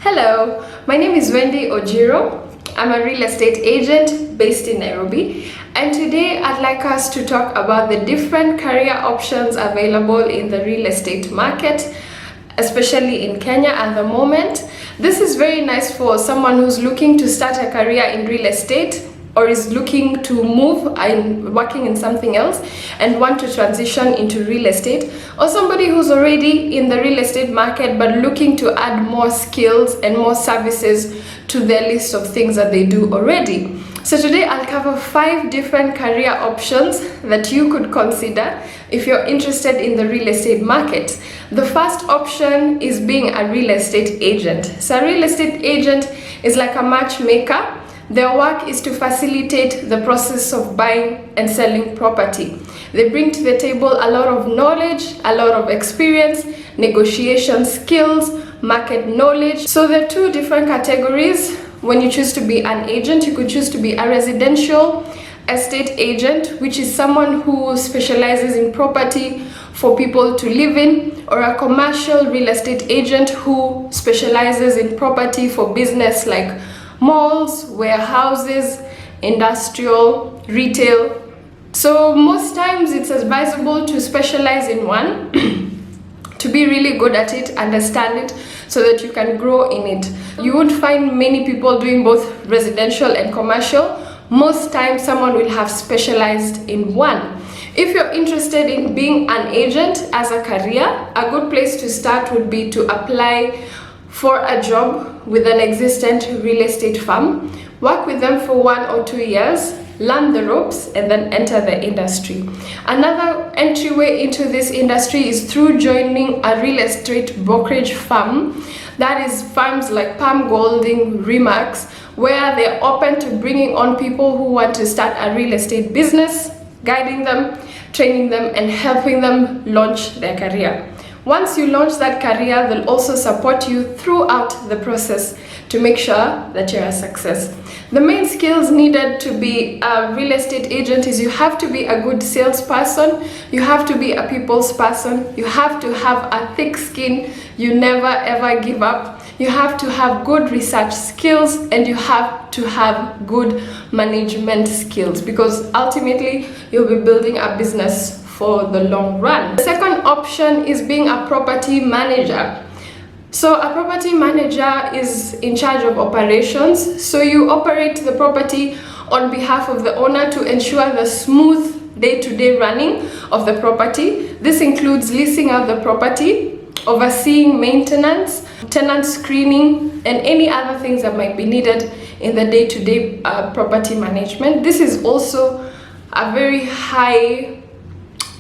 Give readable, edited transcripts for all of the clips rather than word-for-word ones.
Hello, my name is Wendy Ojiro. I'm a real estate agent based in Nairobi, and today I'd like us to talk about the different career options available in the real estate market, especially in Kenya at the moment. This is very nice for someone who's looking to start a career in real estate or is looking to move and working in something else and want to transition into real estate, or somebody who's already in the real estate market but looking to add more skills and more services to their list of things that they do already. So today I'll cover 5 different career options that you could consider if you're interested in the real estate market. The first option is being a real estate agent. So a real estate agent is like a matchmaker. Their work is to facilitate the process of buying and selling property. They bring to the table a lot of knowledge, a lot of experience, negotiation skills, market knowledge. So there are 2 different categories. When you choose to be an agent, you could choose to be a residential estate agent, which is someone who specializes in property for people to live in, or a commercial real estate agent who specializes in property for business like malls, warehouses, industrial, retail. So most times it's advisable to specialize in one to be really good at it, understand it, so that you can grow in it. You won't find many people doing both residential and commercial. Most times someone will have specialized in one. If you're interested in being an agent as a career, a good place to start would be to apply for a job with an existent real estate firm, work with them for 1 or 2 years, learn the ropes, and then enter the industry. Another entryway into this industry is through joining a real estate brokerage firm. That is firms like Palm Golding, Remax, where they're open to bringing on people who want to start a real estate business, guiding them, training them, and helping them launch their career. Once you launch that career, they'll also support you throughout the process to make sure that you're a success. The main skills needed to be a real estate agent is you have to be a good salesperson, you have to be a people's person, you have to have a thick skin, you never ever give up, you have to have good research skills, and you have to have good management skills, because ultimately you'll be building a business for the long run. The second option is being a property manager. So a property manager is in charge of operations. So you operate the property on behalf of the owner to ensure the smooth day-to-day running of the property. This includes leasing out the property, overseeing maintenance, tenant screening, and any other things that might be needed in the day-to-day property management. This is also a very high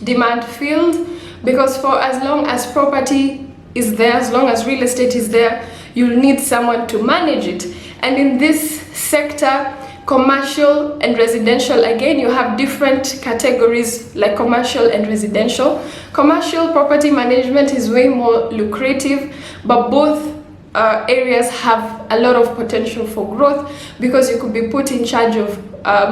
demand field, because for as long as property is there, as long as real estate is there, you'll need someone to manage it. And in this sector, commercial and residential, again, you have different categories like commercial and residential. Commercial property management is way more lucrative, but both areas have a lot of potential for growth, because you could be put in charge of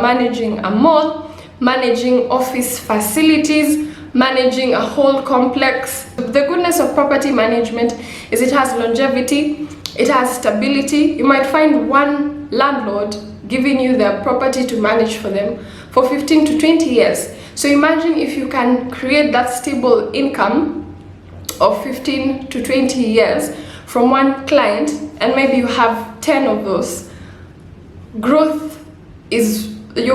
managing a mall, managing office facilities, managing a whole complex. The goodness of property management is it has longevity, it has stability. You might find one landlord giving you their property to manage for them for 15 to 20 years. So imagine if you can create that stable income of 15 to 20 years from one client, and maybe you have 10 of those. Your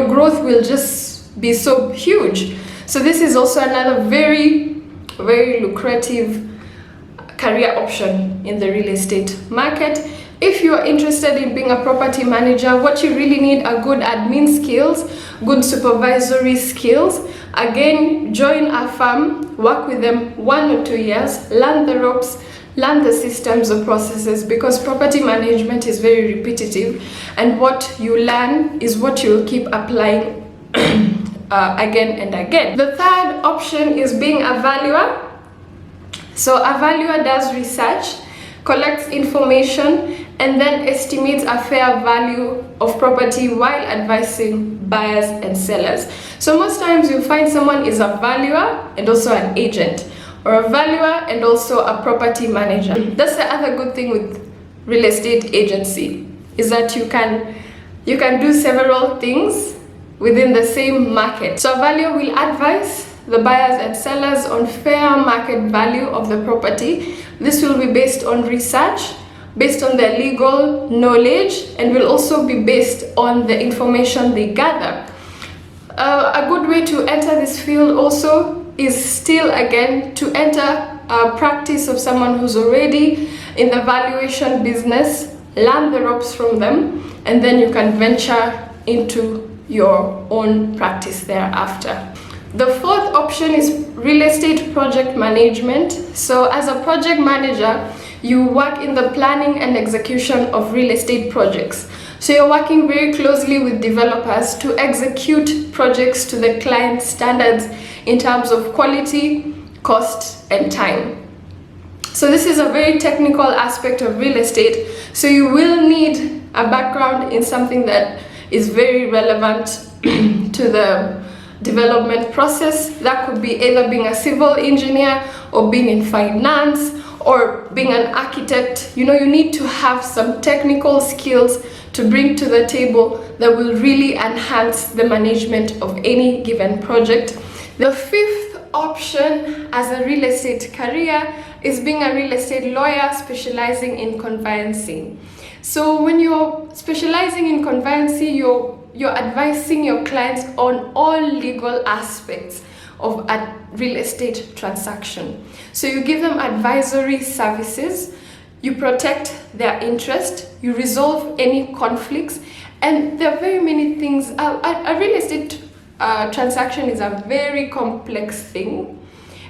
growth will just be so huge. So this is also another very, very lucrative career option in the real estate market. If you are interested in being a property manager, what you really need are good admin skills, good supervisory skills. Again, join a firm, work with them 1 or 2 years, learn the ropes, learn the systems or processes, because property management is very repetitive, and what you learn is what you'll keep applying again and again. The third option is being a valuer. So a valuer does research, collects information, and then estimates a fair value of property while advising buyers and sellers. So most times you'll find someone is a valuer and also an agent, or a valuer and also a property manager. That's the other good thing with real estate agency is that you can do several things within the same market. So a valuer will advise the buyers and sellers on fair market value of the property. This will be based on research, based on their legal knowledge, and will also be based on the information they gather. A good way to enter this field also is still again to enter a practice of someone who's already in the valuation business, learn the ropes from them, and then you can venture into your own practice thereafter. The fourth option is real estate project management. So as a project manager, you work in the planning and execution of real estate projects. So you're working very closely with developers to execute projects to the client standards in terms of quality, cost, and time. So this is a very technical aspect of real estate. So you will need a background in something that is very relevant to the development process. That could be either being a civil engineer or being in finance or being an architect. You need to have some technical skills to bring to the table that will really enhance the management of any given project. The fifth option as a real estate career is being a real estate lawyer specializing in conveyancing. So when you're specializing in conveyancing, you're advising your clients on all legal aspects of a real estate transaction. So you give them advisory services, you protect their interest, you resolve any conflicts, and there are very many things. A real estate transaction is a very complex thing,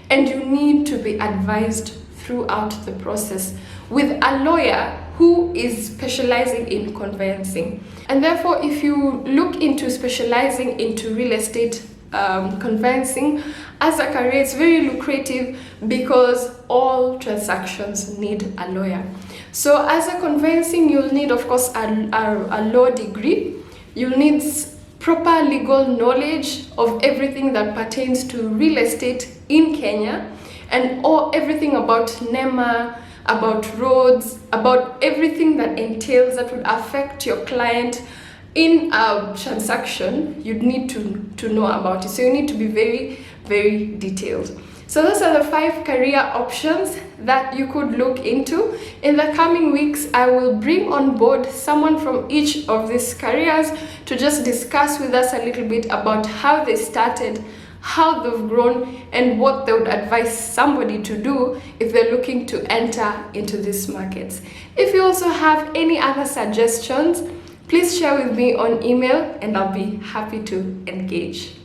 and you need to be advised throughout the process with a lawyer who is specializing in conveyancing. And therefore, if you look into specializing into real estate conveyancing as a career, it's very lucrative because all transactions need a lawyer. So as a conveyancing, you'll need, of course, a law degree. You'll need proper legal knowledge of everything that pertains to real estate in Kenya, and everything about NEMA, about roads, about everything that entails that would affect your client in a transaction. You'd need to know about it. So you need to be very, very detailed. So those are the 5 career options that you could look into. In the coming weeks, I will bring on board someone from each of these careers to just discuss with us a little bit about how they started, how they've grown, and what they would advise somebody to do if they're looking to enter into these markets. If you also have any other suggestions, please share with me on email and I'll be happy to engage.